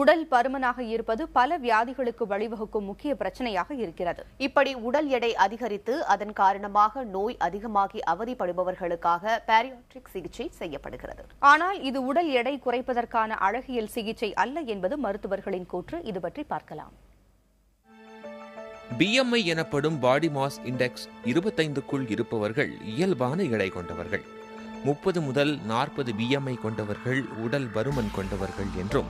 உடல் பருமனாக இருப்பது பல வியாதிகளுக்கு வழிவகுக்கும் முக்கிய பிரச்சனையாக இருக்கிறது. இப்படி உடல் எடை அதிகரித்து அதன் காரணமாக நோய் அதிகமாகி அவதிப்படுபவர்களுக்காக பேரியாட்ரிக் சிகிச்சை செய்யப்படுகிறது. ஆனால் இது உடல் எடை குறைப்பதற்கான அழகியல் சிகிச்சை அல்ல என்பது மருத்துவர்களின் கூற்று. இது பற்றி பார்க்கலாம். BMI எனப்படும் பாடி மாஸ் இண்டெக்ஸ் 25க்குள் இருப்பவர்கள் இயல்பான எடை கொண்டவர்கள். 30 முதல் 40 BMI கொண்டவர்கள் உடல் பருமன் கொண்டவர்கள் என்றும்,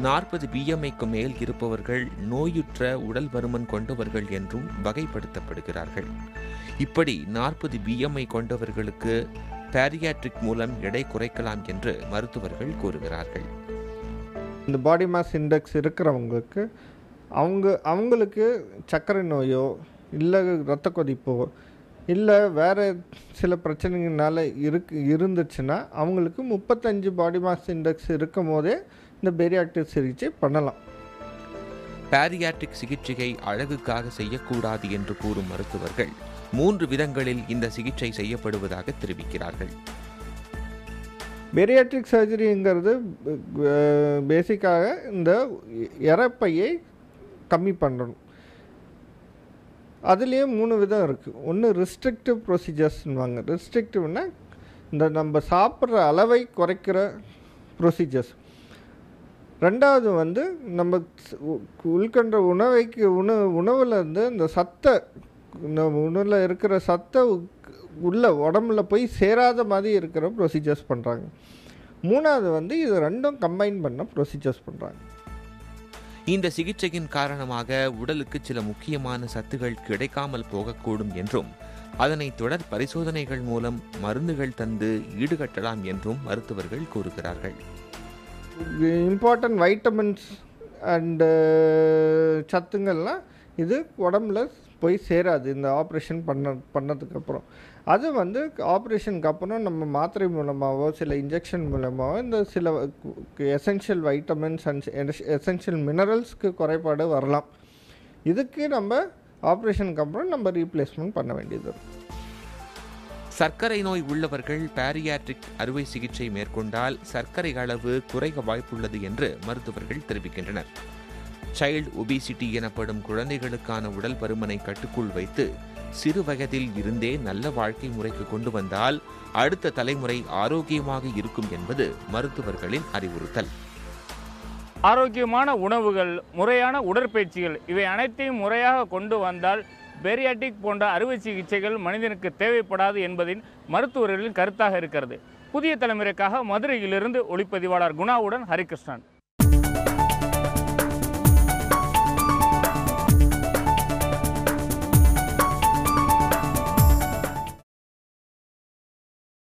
40 BMIக்கு மேல் இருப்பவர்கள் நோயுற்ற உடல் பருமன் கொண்டவர்கள் என்றும் வகைப்படுத்தப்படுகிறார்கள். இப்படி 40 BMI கொண்டவர்களுக்கு பேரியாட்ரிக் மூலம் எடை குறைக்கலாம் என்று மருத்துவர்கள் கூறுகிறார்கள். இந்த பாடி மாஸ் இண்டெக்ஸ் இருக்கிறவங்களுக்கு அவங்களுக்கு சர்க்கரை நோயோ இல்லை இரத்த கொதிப்போ இல்லை வேறு சில பிரச்சனைகள்னால இருந்துச்சுன்னா அவங்களுக்கு 35 பாடி மாஸ் இண்டெக்ஸ் இருக்கும் போதே இந்த பேரியாட்ரிக் சிகிச்சை பண்ணலாம். பேரியாட்ரிக் சிகிச்சையை அழகுக்காக செய்யக்கூடாது என்று கூறும் மருத்துவர்கள் 3 விதங்களில் இந்த சிகிச்சை செய்யப்படுவதாக தெரிவிக்கிறார்கள். பேரியாட்ரிக் சர்ஜரிங்கிறது பேசிக்காக இந்த இறப்பையை கம்மி பண்ணணும். அதுலேயே 3 விதம் இருக்குது. ஒன்று ரிஸ்ட்ரிக்டிவ் ப்ரொசீஜர்ஸ்னுவாங்க. ரிஸ்ட்ரிக்டிவ்னா இந்த நம்ம சாப்பிட்ற அளவை குறைக்கிற ப்ரொசீஜர்ஸ். ரெண்டாவது வந்து நம்ம உள்கொண்ட உணவில் இருந்து இந்த உணவில் இருக்கிற சத்தை உள்ள உடம்புல போய் சேராத மாதிரி இருக்கிற ப்ரொசீஜர்ஸ் பண்ணுறாங்க. மூணாவது வந்து இது ரெண்டும் கம்பைன் பண்ண ப்ரொசீஜர்ஸ் பண்ணுறாங்க. இந்த சிகிச்சையின் காரணமாக உடலுக்கு சில முக்கியமான சத்துகள் கிடைக்காமல் போகக்கூடும் என்றும், அதனை தொடர் பரிசோதனைகள் மூலம் மருந்துகள் தந்து ஈடுகட்டலாம் என்றும் மருத்துவர்கள் கூறுகிறார்கள். இம்பார்ட்டன்ட் வைட்டமின்ஸ் அண்டு சத்துங்கள்லாம் இது உடம்புல போய் சேராது இந்த ஆப்ரேஷன் பண்ணதுக்கப்புறம். அது வந்து ஆப்ரேஷனுக்கு அப்புறம் நம்ம மாத்திரை மூலமாகவோ சில இன்ஜெக்ஷன் மூலமாகவோ இந்த சில எசென்ஷியல் வைட்டமின்ஸ் அண்ட் எசென்ஷியல் மினரல்ஸ்க்கு குறைபாடு வரலாம். இதுக்கு நம்ம ஆப்ரேஷனுக்கு அப்புறம் நம்ம ரீப்ளேஸ்மெண்ட் பண்ண வேண்டியது. சர்க்கரை நோய் உள்ளவர்கள் பேரியாட்ரிக் அறுவை சிகிச்சை மேற்கொண்டால் சர்க்கரை அளவு குறைய வாய்ப்புள்ளது என்று மருத்துவர்கள் தெரிவிக்கின்றனர். சைல்டு ஒபிசிட்டி எனப்படும் குழந்தைகளுக்கான உடல் பருமனை கட்டுக்குள் வைத்து சிறு வயதில் இருந்தே நல்ல வாழ்க்கை முறைக்கு கொண்டு வந்தால் அடுத்த தலைமுறை ஆரோக்கியமாக இருக்கும் என்பது மருத்துவர்களின் அறிவுறுத்தல். ஆரோக்கியமான உணவுகள், முறையான உடற்பயிற்சிகள் இவை அனைத்தையும் முறையாக கொண்டு வந்தால் பேரியாட்ரிக் போன்ற அறுவை சிகிச்சைகள் மனிதனுக்கு தேவைப்படாது என்பதின் மருத்துவர்களின் கருத்தாக இருக்கிறது. புதிய தலைமுறைக்காக மதுரையிலிருந்து ஒளிப்பதிவாளர் குணாவுடன் ஹரிகிருஷ்ணன்.